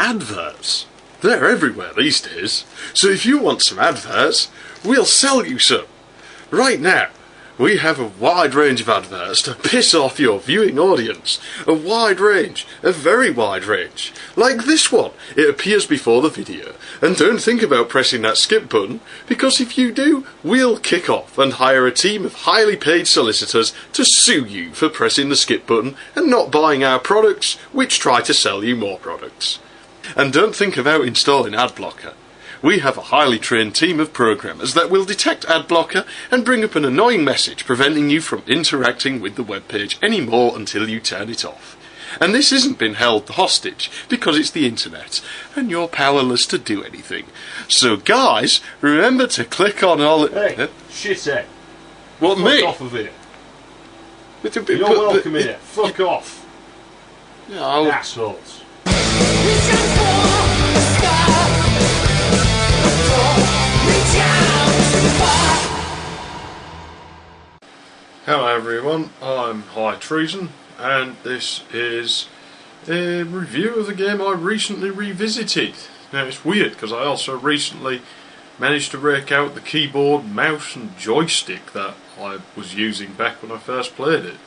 adverts. They're everywhere these days, so if you want some adverts, we'll sell you some. Right now, we have a wide range of adverts to piss off your viewing audience. A wide range, a very wide range. Like this one, it appears before the video. And don't think about pressing that skip button, because if you do, we'll kick off and hire a team of highly paid solicitors to sue you for pressing the skip button and not buying our products, which try to sell you more products. And don't think about installing ad blocker. We have a highly trained team of programmers that will detect ad blocker and bring up an annoying message preventing you from interacting with the web page anymore until you turn it off. And this isn't been held hostage because it's the internet and you're powerless to do anything. So guys, remember to click on all... Hey, shithead. What, Fuck me? Off of here. You're welcome here. Fuck off. No. Assholes. Hello everyone, I'm High Treason, and this is a review of the game I recently revisited. Now it's weird because I also recently managed to rake out the keyboard, mouse and joystick that I was using back when I first played it.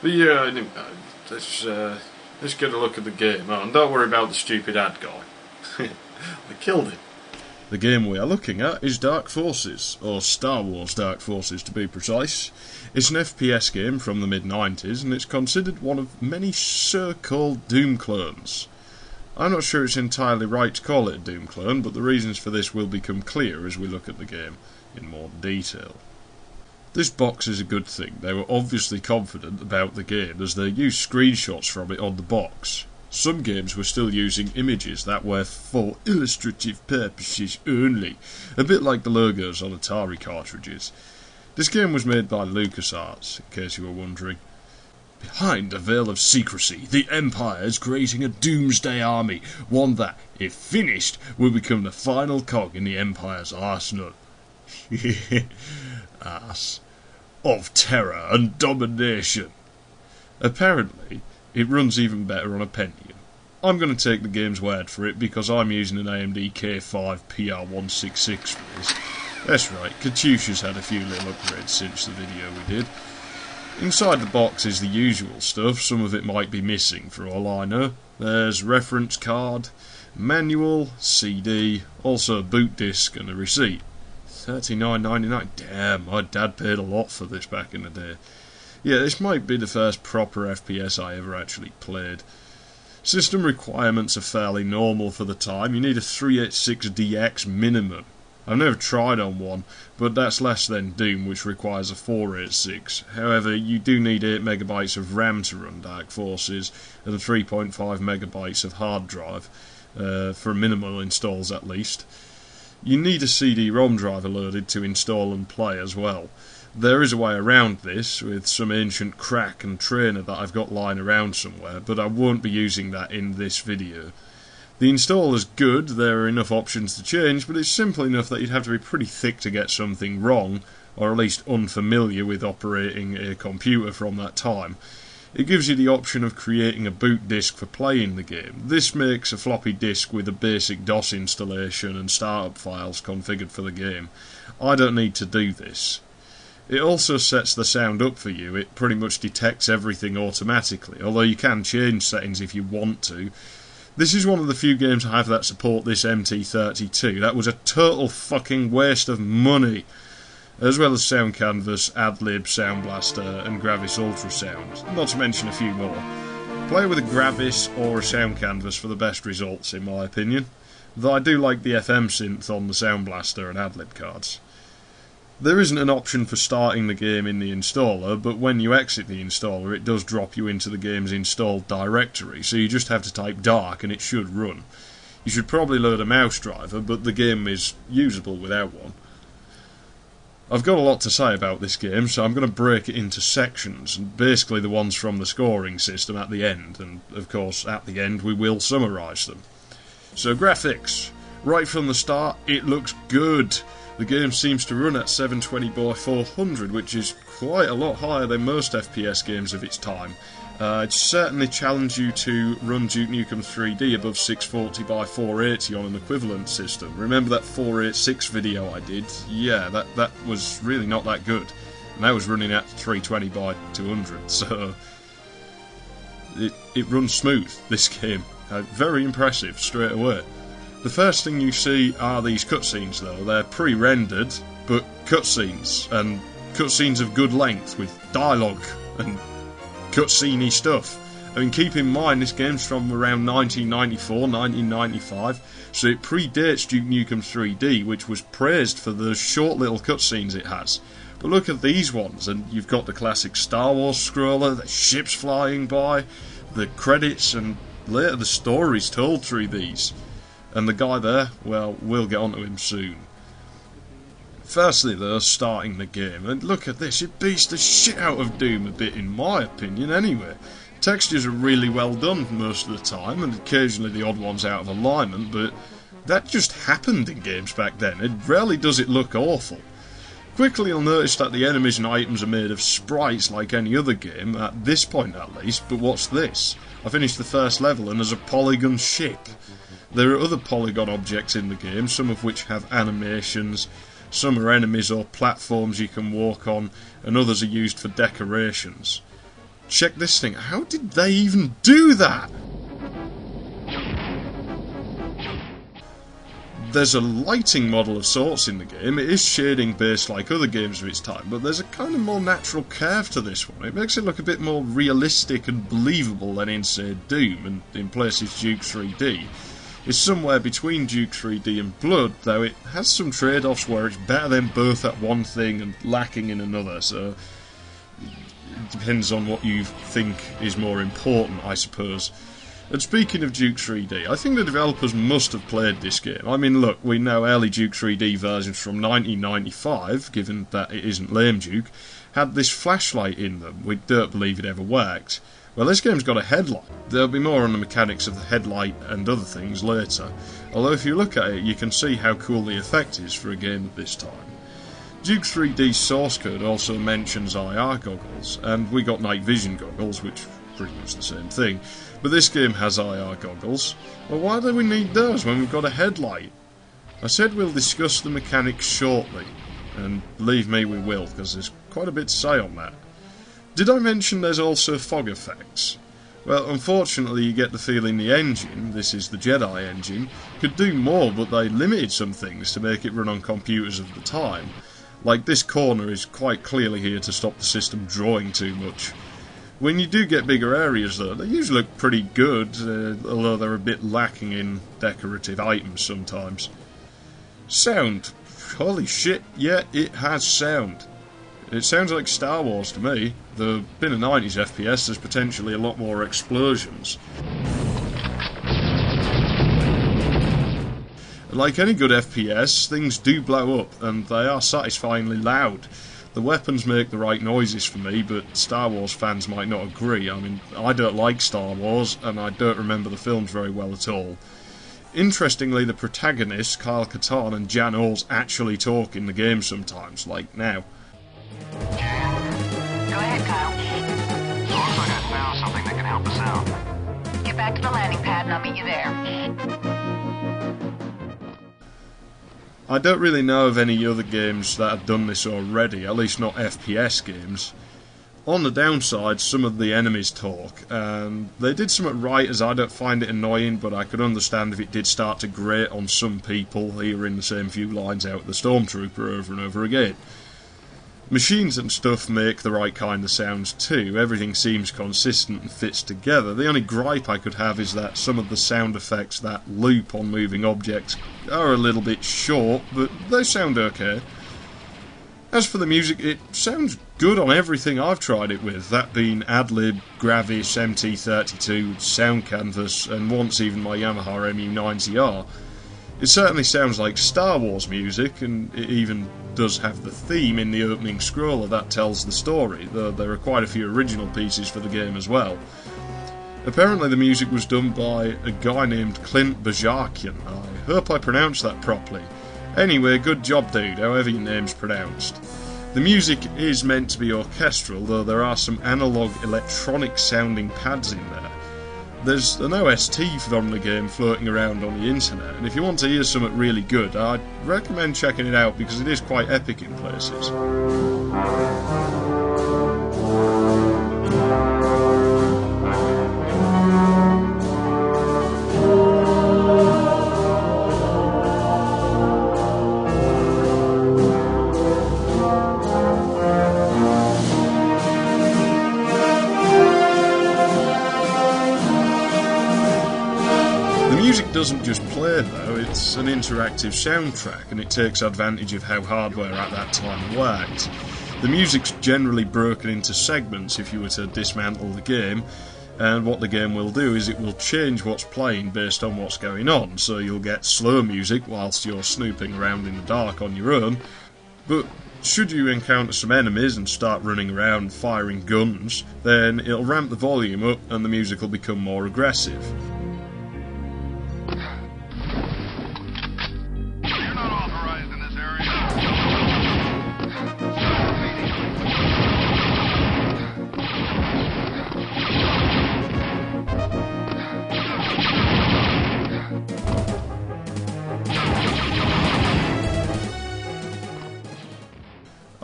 But yeah, anyway, let's get a look at the game. Oh, and don't worry about the stupid ad guy. I killed him. The game we are looking at is Dark Forces, or Star Wars Dark Forces to be precise. It's an FPS game from the mid-90s, and it's considered one of many so-called Doom clones. I'm not sure it's entirely right to call it a Doom clone, but the reasons for this will become clear as we look at the game in more detail. This box is a good thing. They were obviously confident about the game, as they used screenshots from it on the box. Some games were still using images that were for illustrative purposes only, a bit like the logos on Atari cartridges. This game was made by LucasArts, in case you were wondering. Behind a veil of secrecy, the Empire is creating a doomsday army, one that, if finished, will become the final cog in the Empire's arsenal. Ass. Of terror and domination. Apparently, it runs even better on a Pentium. I'm going to take the game's word for it because I'm using an AMD K5 PR166 for this. That's right, Katyusha's had a few little upgrades since the video we did. Inside the box is the usual stuff, some of it might be missing for all I know. There's reference card, manual, CD, also a boot disc and a receipt. $39.99, damn, my dad paid a lot for this back in the day. Yeah, this might be the first proper FPS I ever actually played. System requirements are fairly normal for the time. You need a 386DX minimum. I've never tried on one, but that's less than Doom, which requires a 486. However, you do need 8MB of RAM to run Dark Forces, and 3.5MB of hard drive, for minimal installs at least. You need a CD-ROM driver loaded to install and play as well. There is a way around this, with some ancient crack and trainer that I've got lying around somewhere, but I won't be using that in this video. The install is good, there are enough options to change, but it's simple enough that you'd have to be pretty thick to get something wrong, or at least unfamiliar with operating a computer from that time. It gives you the option of creating a boot disk for playing the game. This makes a floppy disk with a basic DOS installation and startup files configured for the game. I don't need to do this. It also sets the sound up for you. It pretty much detects everything automatically, although you can change settings if you want to. This is one of the few games I have that support this MT32. That was a total fucking waste of money. As well as Sound Canvas, AdLib, Sound Blaster and Gravis Ultrasound, not to mention a few more. Play with a Gravis or a Sound Canvas for the best results in my opinion, though I do like the FM synth on the Sound Blaster and AdLib cards. There isn't an option for starting the game in the installer, but when you exit the installer it does drop you into the game's installed directory, so you just have to type dark and it should run. You should probably load a mouse driver, but the game is usable without one. I've got a lot to say about this game, so I'm going to break it into sections, and basically the ones from the scoring system at the end, and of course at the end we will summarise them. So graphics. Right from the start, it looks good. The game seems to run at 720 by 400, which is quite a lot higher than most FPS games of its time, I'd certainly challenge you to run Duke Nukem 3D above 640 by 480 on an equivalent system. Remember that 486 video I did? Yeah, that was really not that good. And that was running at 320 by 200, so it runs smooth, this game. Very impressive straight away. The first thing you see are these cutscenes though. They're pre-rendered, but cutscenes, and cutscenes of good length with dialogue and cutscene-y stuff. I mean, keep in mind this game's from around 1994, 1995, so it predates Duke Nukem 3D, which was praised for the short little cutscenes it has. But look at these ones, and you've got the classic Star Wars scroller, the ships flying by, the credits, and later the stories told through these. And the guy there, well, we'll get onto him soon. Firstly though, starting the game, and look at this, it beats the shit out of Doom a bit in my opinion anyway. Textures are really well done most of the time, and occasionally the odd one's out of alignment, but that just happened in games back then. It rarely does it look awful. Quickly you'll notice that the enemies and items are made of sprites like any other game, at this point at least, but what's this? I finished the first level and there's a polygon ship. There are other polygon objects in the game, some of which have animations. Some are enemies or platforms you can walk on, and others are used for decorations. Check this thing. How did they even do that? There's a lighting model of sorts in the game. It is shading based like other games of its time, but there's a kind of more natural curve to this one. It makes it look a bit more realistic and believable than in, say, Doom, and in places Duke 3D. It's somewhere between Duke 3D and Blood, though it has some trade-offs where it's better than both at one thing and lacking in another, so it depends on what you think is more important, I suppose. And speaking of Duke 3D, I think the developers must have played this game. I mean, look, we know early Duke 3D versions from 1995, given that it isn't Lame Duke, had this flashlight in them. We don't believe it ever worked. Well, this game's got a headlight. There'll be more on the mechanics of the headlight and other things later, although if you look at it you can see how cool the effect is for a game of this time. Duke 3D's source code also mentions IR goggles, and we got night vision goggles, which are pretty much the same thing, but this game has IR goggles. Well, why do we need those when we've got a headlight? I said we'll discuss the mechanics shortly, and believe me we will, because there's quite a bit to say on that. Did I mention there's also fog effects? Well, unfortunately you get the feeling the engine, this is the Jedi engine, could do more, but they limited some things to make it run on computers of the time. Like this corner is quite clearly here to stop the system drawing too much. When you do get bigger areas though, they usually look pretty good, although they're a bit lacking in decorative items sometimes. Sound. Holy shit, yeah, it has sound. It sounds like Star Wars to me. Though, being a 90s FPS, there's potentially a lot more explosions. Like any good FPS, things do blow up, and they are satisfyingly loud. The weapons make the right noises for me, but Star Wars fans might not agree. I mean, I don't like Star Wars, and I don't remember the films very well at all. Interestingly, the protagonists, Kyle Katarn and Jan Ors, actually talk in the game sometimes, like now. Go ahead, Kyle. Looks like I found something that can help us out. Get back to the landing pad and I'll meet you there. I don't really know of any other games that have done this already, at least not FPS games. On the downside, some of the enemies talk, and they did something right as I don't find it annoying, but I could understand if it did start to grate on some people hearing the same few lines out the Stormtrooper over and over again. Machines and stuff make the right kind of sounds too. Everything seems consistent and fits together. The only gripe I could have is that some of the sound effects that loop on moving objects are a little bit short, but they sound okay. As for the music, it sounds good on everything I've tried it with, that being Adlib, Gravis, MT32, Sound Canvas, and once even my Yamaha MU90R. It certainly sounds like Star Wars music, and it even does have the theme in the opening scroller that tells the story, though there are quite a few original pieces for the game as well. Apparently the music was done by a guy named Clint Bajarkian. I hope I pronounced that properly. Anyway, good job dude, however your name's pronounced. The music is meant to be orchestral, though there are some analogue electronic sounding pads in there. There's an OST from the game floating around on the internet, and if you want to hear something really good, I'd recommend checking it out because it is quite epic in places. Music doesn't just play though, it's an interactive soundtrack and it takes advantage of how hardware at that time worked. The music's generally broken into segments if you were to dismantle the game, and what the game will do is it will change what's playing based on what's going on, so you'll get slow music whilst you're snooping around in the dark on your own, but should you encounter some enemies and start running around firing guns, then it'll ramp the volume up and the music will become more aggressive.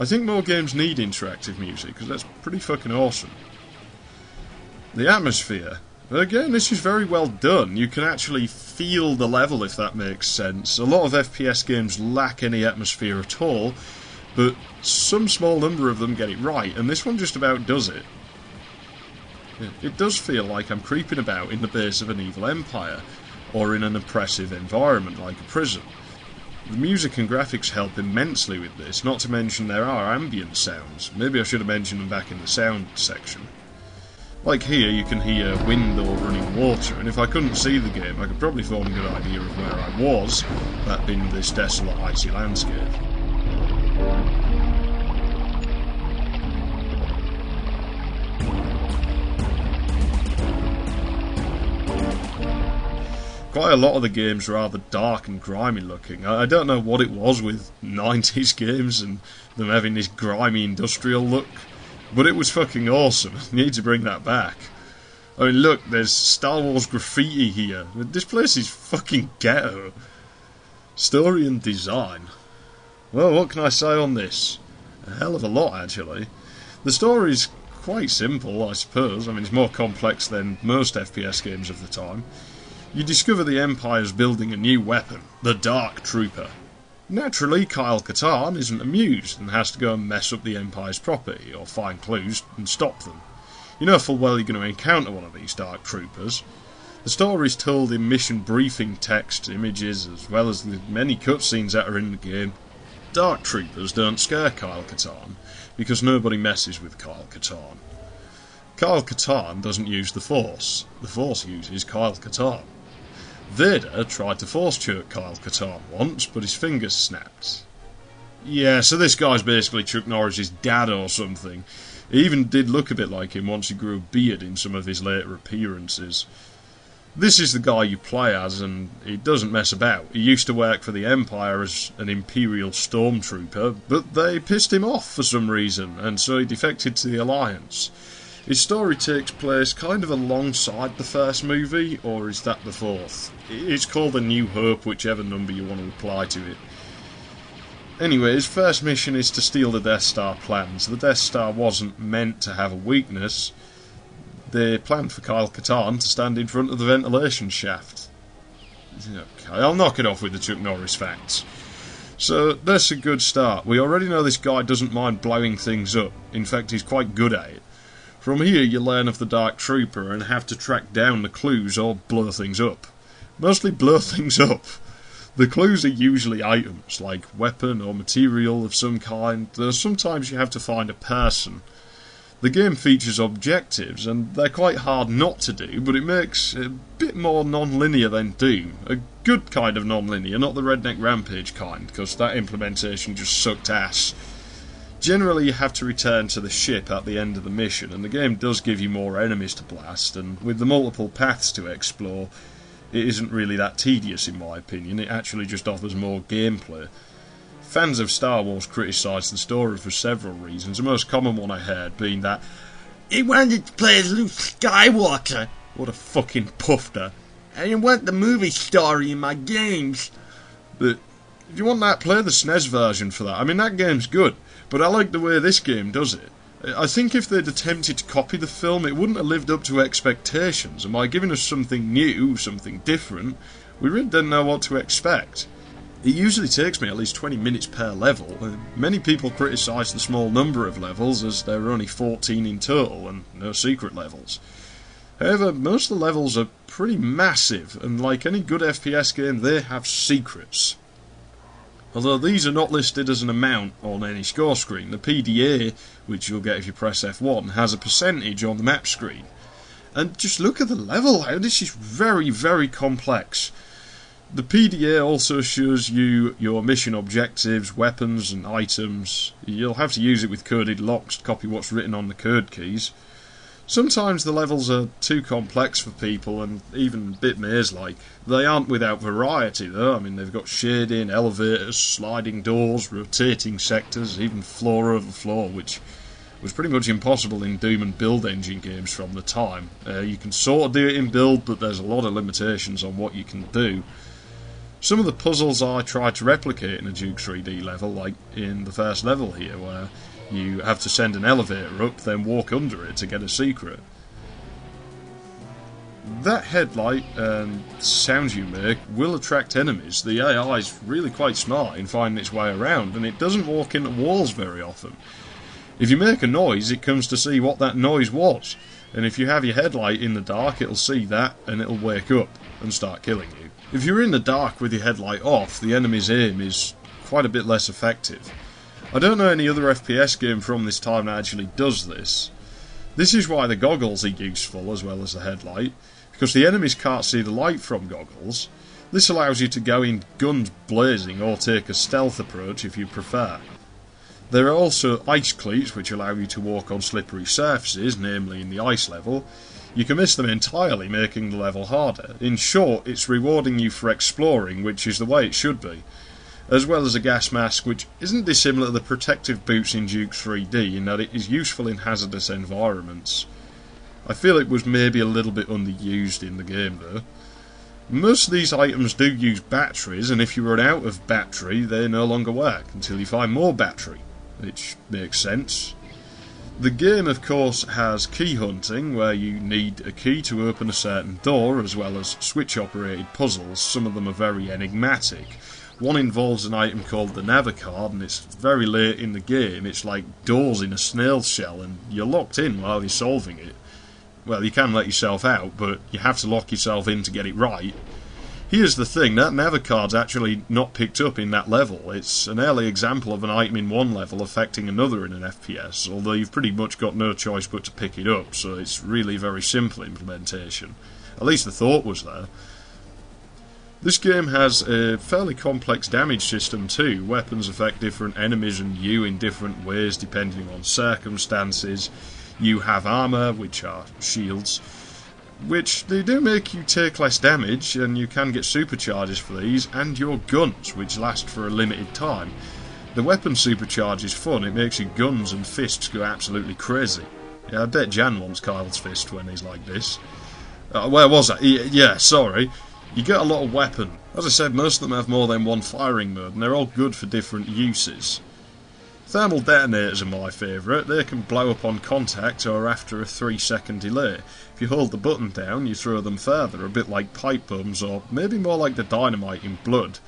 I think more games need interactive music, because that's pretty fucking awesome. The atmosphere. Again, this is very well done. You can actually feel the level, if that makes sense. A lot of FPS games lack any atmosphere at all, but some small number of them get it right, and this one just about does it. It does feel like I'm creeping about in the base of an evil empire, or in an oppressive environment like a prison. The music and graphics help immensely with this, not to mention there are ambient sounds. Maybe I should have mentioned them back in the sound section. Like here, you can hear wind or running water, and if I couldn't see the game, I could probably form a good idea of where I was, that being this desolate, icy landscape. Quite a lot of the game's rather dark and grimy looking. I don't know what it was with 90s games and them having this grimy industrial look, but it was fucking awesome. Need to bring that back. I mean, look, there's Star Wars graffiti here. This place is fucking ghetto. Story and design. Well, what can I say on this? A hell of a lot, actually. The story's quite simple, I suppose. I mean, it's more complex than most FPS games of the time. You discover the Empire's building a new weapon, the Dark Trooper. Naturally, Kyle Katarn isn't amused and has to go and mess up the Empire's property, or find clues and stop them. You know full well you're going to encounter one of these Dark Troopers. The story's told in mission briefing text, images, as well as the many cutscenes that are in the game. Dark Troopers don't scare Kyle Katarn, because nobody messes with Kyle Katarn. Kyle Katarn doesn't use the Force uses Kyle Katarn. Vader tried to force choke Kyle Katarn once, but his fingers snapped. Yeah, so this guy's basically Chuck Norris's dad or something. He even did look a bit like him once he grew a beard in some of his later appearances. This is the guy you play as, and he doesn't mess about. He used to work for the Empire as an Imperial Stormtrooper, but they pissed him off for some reason, and so he defected to the Alliance. His story takes place kind of alongside the first movie, or is that the fourth? It's called A New Hope, whichever number you want to apply to it. Anyway, his first mission is to steal the Death Star plans. The Death Star wasn't meant to have a weakness. They planned for Kyle Katarn to stand in front of the ventilation shaft. Okay, I'll knock it off with the Chuck Norris facts. So, that's a good start. We already know this guy doesn't mind blowing things up. In fact, he's quite good at it. From here you learn of the Dark Trooper and have to track down the clues or blow things up. Mostly blow things up. The clues are usually items, like weapon or material of some kind, though sometimes you have to find a person. The game features objectives, and they're quite hard not to do, but it makes it a bit more non-linear than Doom. A good kind of non-linear, not the Redneck Rampage kind, because that implementation just sucked ass. Generally you have to return to the ship at the end of the mission, and the game does give you more enemies to blast, and with the multiple paths to explore, it isn't really that tedious in my opinion. It actually just offers more gameplay. Fans of Star Wars criticise the story for several reasons, the most common one I heard being that he wanted to play as Luke Skywalker. What a fucking puffer. I didn't want the movie story in my games. But if you want that, play the SNES version for that. I mean, that game's good, but I like the way this game does it. I think if they'd attempted to copy the film, it wouldn't have lived up to expectations, and by giving us something new, something different, we really didn't know what to expect. It usually takes me at least 20 minutes per level. Many people criticise the small number of levels, as there are only 14 in total, and no secret levels. However, most of the levels are pretty massive, and like any good FPS game, they have secrets. Although these are not listed as an amount on any score screen, the PDA, which you'll get if you press F1, has a percentage on the map screen. And just look at the level, how this is very, very complex. The PDA also shows you your mission objectives, weapons and items. You'll have to use it with coded locks to copy what's written on the code keys. Sometimes the levels are too complex for people and even a bit maze-like. They aren't without variety though. I mean, they've got shading, elevators, sliding doors, rotating sectors, even floor over floor, which was pretty much impossible in Doom and Build engine games from the time. You can sort of do it in Build, but there's a lot of limitations on what you can do. Some of the puzzles I tried to replicate in a Duke 3D level, like in the first level here, where you have to send an elevator up, then walk under it to get a secret. That headlight and sounds you make will attract enemies. The AI is really quite smart in finding its way around, and it doesn't walk into walls very often. If you make a noise, it comes to see what that noise was, and if you have your headlight in the dark, it'll see that, and it'll wake up and start killing you. If you're in the dark with your headlight off, the enemy's aim is quite a bit less effective. I don't know any other FPS game from this time that actually does this. This is why the goggles are useful as well as the headlight, because the enemies can't see the light from goggles. This allows you to go in guns blazing or take a stealth approach if you prefer. There are also ice cleats which allow you to walk on slippery surfaces, namely in the ice level. You can miss them entirely, making the level harder. In short, it's rewarding you for exploring, which is the way it should be. As well as a gas mask, which isn't dissimilar to the protective boots in Duke 3D, in that it is useful in hazardous environments. I feel it was maybe a little bit underused in the game though. Most of these items do use batteries, and if you run out of battery, they no longer work until you find more battery, which makes sense. The game, of course, has key hunting, where you need a key to open a certain door, as well as switch-operated puzzles. Some of them are very enigmatic. One involves an item called the Navicard, and it's very late in the game. It's like doors in a snail shell, and you're locked in while you're solving it. Well, you can let yourself out, but you have to lock yourself in to get it right. Here's the thing, that Navicard's actually not picked up in that level. It's an early example of an item in one level affecting another in an FPS, although you've pretty much got no choice but to pick it up, so it's really very simple implementation. At least the thought was there. This game has a fairly complex damage system too. Weapons affect different enemies and you in different ways depending on circumstances. You have armour, which are shields, which they do make you take less damage, and you can get supercharges for these, and your guns, which last for a limited time. The weapon supercharge is fun, it makes your guns and fists go absolutely crazy. Yeah, I bet Jan wants Kyle's fist when he's like this. Where was that? Yeah, sorry. You get a lot of weapon. As I said, most of them have more than one firing mode, and they're all good for different uses. Thermal detonators are my favourite. They can blow up on contact or after a 3-second delay. If you hold the button down, you throw them further, a bit like pipe bombs, or maybe more like the dynamite in Blood.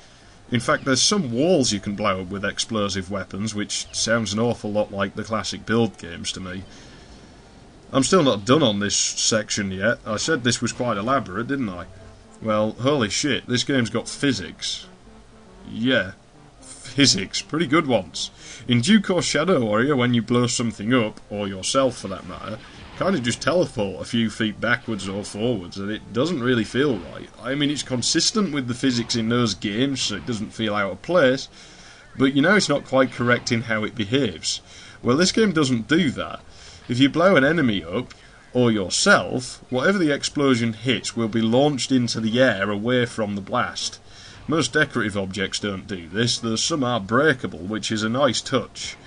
In fact, there's some walls you can blow up with explosive weapons, which sounds an awful lot like the classic Build games to me. I'm still not done on this section yet. I said this was quite elaborate, didn't I? Well, holy shit, this game's got physics. Yeah, physics, pretty good ones. In Duke or Shadow Warrior, when you blow something up, or yourself for that matter, kind of just teleport a few feet backwards or forwards, and it doesn't really feel right. I mean, it's consistent with the physics in those games, so it doesn't feel out of place, but you know it's not quite correct in how it behaves. Well, this game doesn't do that. If you blow an enemy up, or yourself, whatever the explosion hits will be launched into the air away from the blast. Most decorative objects don't do this, though some are breakable, which is a nice touch.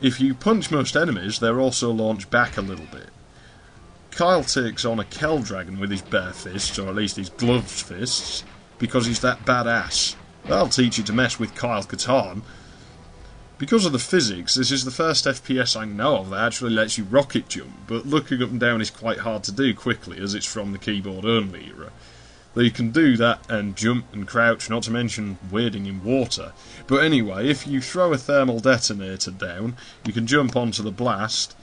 If you punch most enemies, they're also launched back a little bit. Kyle takes on a Kell Dragon with his bare fists, or at least his gloved fists, because he's that badass. That'll teach you to mess with Kyle Katarn. Because of the physics, this is the first FPS I know of that actually lets you rocket jump, but looking up and down is quite hard to do quickly as it's from the keyboard only era. Though you can do that and jump and crouch, not to mention wading in water. But anyway, if you throw a thermal detonator down, you can jump onto the blast.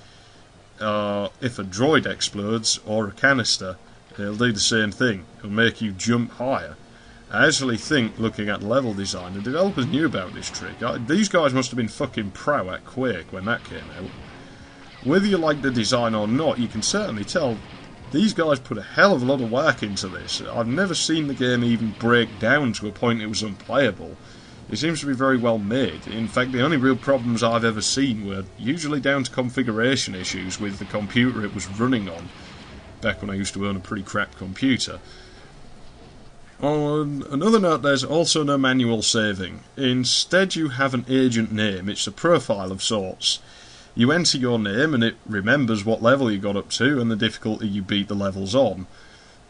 If a droid explodes, or a canister, it'll do the same thing. It'll make you jump higher. I actually think, looking at the level design, the developers knew about this trick. These guys must have been fucking pro at Quake when that came out. Whether you like the design or not, you can certainly tell these guys put a hell of a lot of work into this. I've never seen the game even break down to a point it was unplayable. It seems to be very well made. In fact, the only real problems I've ever seen were usually down to configuration issues with the computer it was running on, back when I used to own a pretty crap computer. On another note, there's also no manual saving. Instead, you have an agent name. It's a profile of sorts. You enter your name and it remembers what level you got up to and the difficulty you beat the levels on.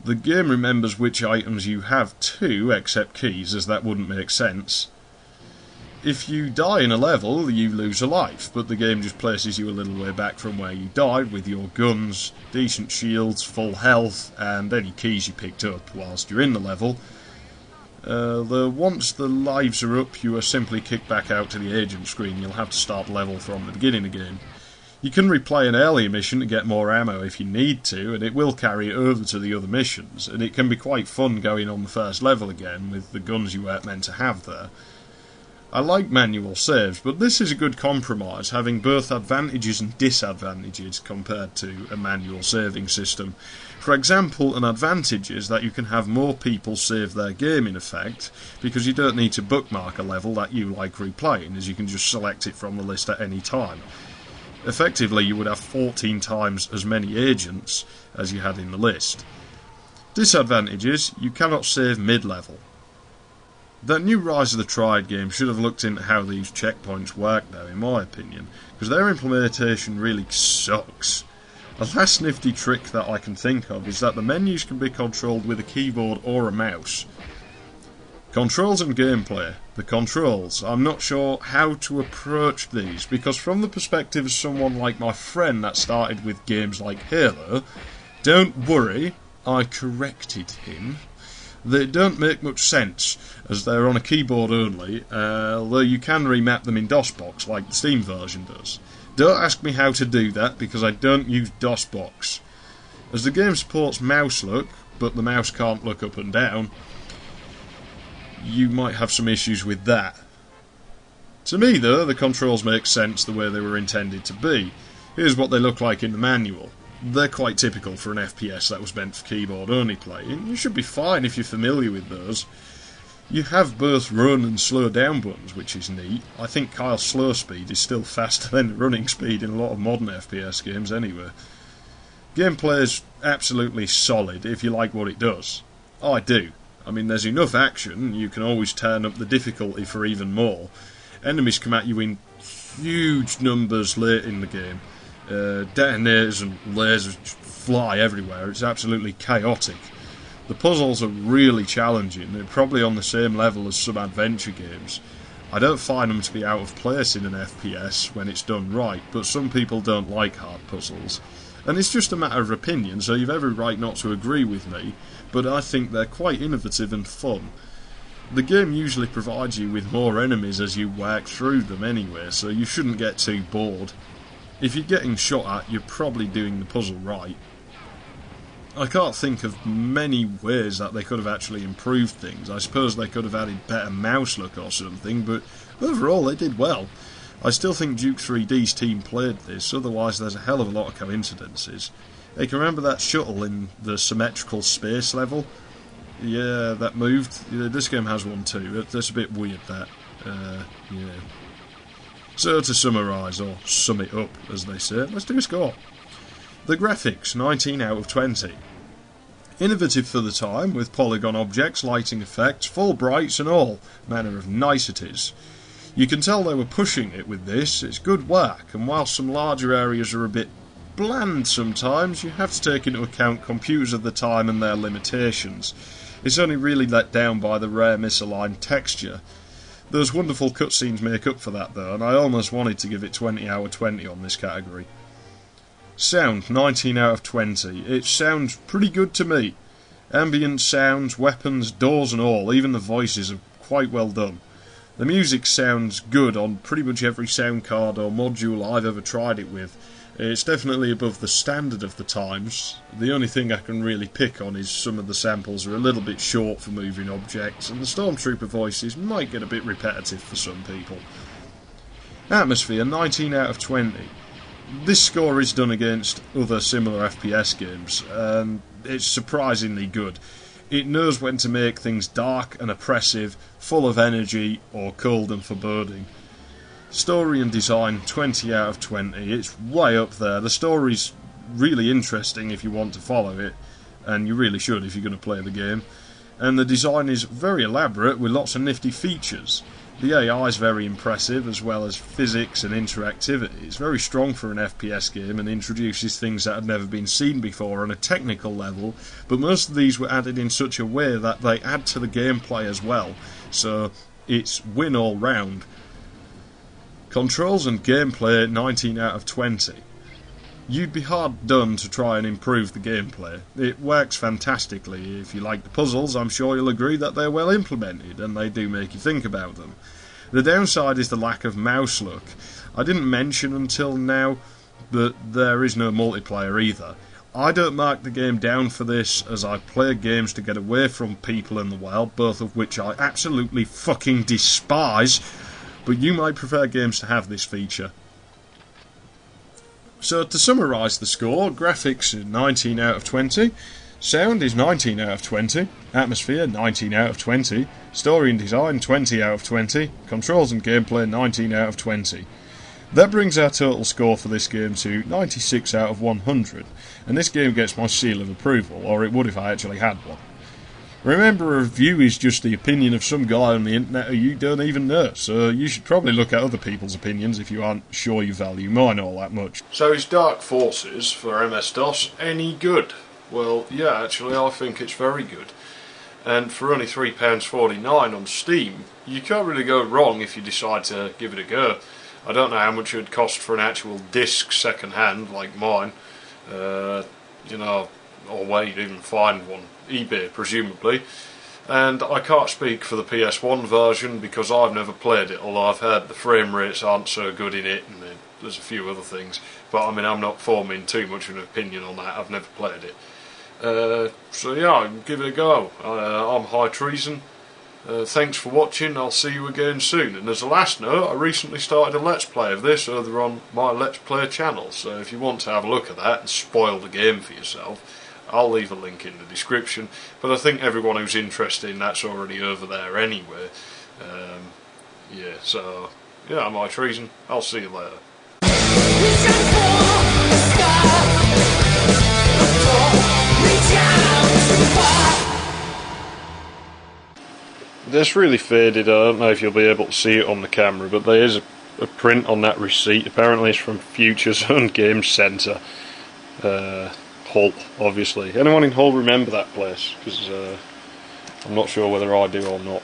The game remembers which items you have too, except keys, as that wouldn't make sense. If you die in a level, you lose a life, but the game just places you a little way back from where you died with your guns, decent shields, full health, and any keys you picked up whilst you're in the level. Once the lives are up, you are simply kicked back out to the agent screen. You'll have to start level from the beginning again. You can replay an earlier mission to get more ammo if you need to, and it will carry it over to the other missions, and it can be quite fun going on the first level again with the guns you weren't meant to have there. I like manual saves, but this is a good compromise, having both advantages and disadvantages compared to a manual saving system. For example, an advantage is that you can have more people save their game in effect, because you don't need to bookmark a level that you like replaying, as you can just select it from the list at any time. Effectively, you would have 14 times as many agents as you had in the list. Disadvantages: you cannot save mid-level. That new Rise of the Triad game should have looked into how these checkpoints work though, in my opinion, because their implementation really sucks. A last nifty trick that I can think of is that the menus can be controlled with a keyboard or a mouse. Controls and gameplay. The controls. I'm not sure how to approach these, because from the perspective of someone like my friend that started with games like Halo, don't worry, I corrected him. They don't make much sense, as they're on a keyboard only, although you can remap them in DOSBox like the Steam version does. Don't ask me how to do that, because I don't use DOSBox. As the game supports mouse look, but the mouse can't look up and down, you might have some issues with that. To me though, the controls make sense the way they were intended to be. Here's what they look like in the manual. They're quite typical for an FPS that was meant for keyboard-only play, and you should be fine if you're familiar with those. You have both run and slow down buttons, which is neat. I think Kyle's slow speed is still faster than running speed in a lot of modern FPS games anyway. Gameplay is absolutely solid if you like what it does. I do. I mean, there's enough action, you can always turn up the difficulty for even more. Enemies come at you in huge numbers late in the game. Detonators and lasers fly everywhere. It's absolutely chaotic. The puzzles are really challenging. They're probably on the same level as some adventure games. I don't find them to be out of place in an FPS when it's done right, but some people don't like hard puzzles. And it's just a matter of opinion, so you've every right not to agree with me, but I think they're quite innovative and fun. The game usually provides you with more enemies as you work through them anyway, so you shouldn't get too bored. If you're getting shot at, you're probably doing the puzzle right. I can't think of many ways that they could have actually improved things. I suppose they could have added better mouse look or something, but overall they did well. I still think Duke 3D's team played this, otherwise there's a hell of a lot of coincidences. Hey, can you remember that shuttle in the symmetrical space level? Yeah, that moved. Yeah, this game has one too. That's a bit weird, that. Yeah. So to summarise, or sum it up, as they say, let's do a score. The graphics, 19 out of 20. Innovative for the time, with polygon objects, lighting effects, full brights and all manner of niceties. You can tell they were pushing it with this. It's good work, and while some larger areas are a bit bland sometimes, you have to take into account computers of the time and their limitations. It's only really let down by the rare misaligned texture. Those wonderful cutscenes make up for that though, and I almost wanted to give it 20 out of 20 on this category. Sound, 19 out of 20. It sounds pretty good to me. Ambient sounds, weapons, doors and all, even the voices are quite well done. The music sounds good on pretty much every sound card or module I've ever tried it with. It's definitely above the standard of the times. The only thing I can really pick on is some of the samples are a little bit short for moving objects, and the Stormtrooper voices might get a bit repetitive for some people. Atmosphere, 19 out of 20. This score is done against other similar FPS games, and it's surprisingly good. It knows when to make things dark and oppressive, full of energy, or cold and foreboding. Story and design, 20 out of 20. It's way up there. The story's really interesting if you want to follow it, and you really should if you're going to play the game. And the design is very elaborate with lots of nifty features. The AI is very impressive, as well as physics and interactivity. It's very strong for an FPS game and introduces things that had never been seen before on a technical level, but most of these were added in such a way that they add to the gameplay as well, so it's win all round. Controls and gameplay, 19 out of 20. You'd be hard done to try and improve the gameplay. It works fantastically. If you like the puzzles, I'm sure you'll agree that they're well implemented, and they do make you think about them. The downside is the lack of mouse look. I didn't mention until now that there is no multiplayer either. I don't mark the game down for this, as I play games to get away from people in the world, both of which I absolutely fucking despise, but you might prefer games to have this feature. So to summarise the score, graphics 19 out of 20, sound is 19 out of 20, atmosphere 19 out of 20, story and design 20 out of 20, controls and gameplay 19 out of 20. That brings our total score for this game to 96 out of 100, and this game gets my seal of approval, or it would if I actually had one. Remember, a review is just the opinion of some guy on the internet who you don't even know, so you should probably look at other people's opinions if you aren't sure you value mine all that much. So is Dark Forces for MS-DOS any good? Well, yeah, actually I think it's very good. And for only £3.49 on Steam, you can't really go wrong if you decide to give it a go. I don't know how much it would cost for an actual disc second hand like mine, you know, or where you'd even find one. eBay presumably, and I can't speak for the PS1 version because I've never played it, although I've heard the frame rates aren't so good in it, and there's a few other things, but I mean I'm not forming too much of an opinion on that. I've never played it, so yeah, give it a go. I'm High Treason. Thanks for watching. I'll see you again soon. And as a last note, I recently started a Let's Play of this over on my Let's Play channel, so if you want to have a look at that and spoil the game for yourself, I'll leave a link in the description, but I think everyone who's interested in that's already over there anyway. Yeah, so, yeah, I'm High Treason. I'll see you later. This really faded. I don't know if you'll be able to see it on the camera, but there is a print on that receipt. Apparently it's from Future Zone Games Centre. Hull, obviously. Anyone in Hull remember that place? Because I'm not sure whether I do or not.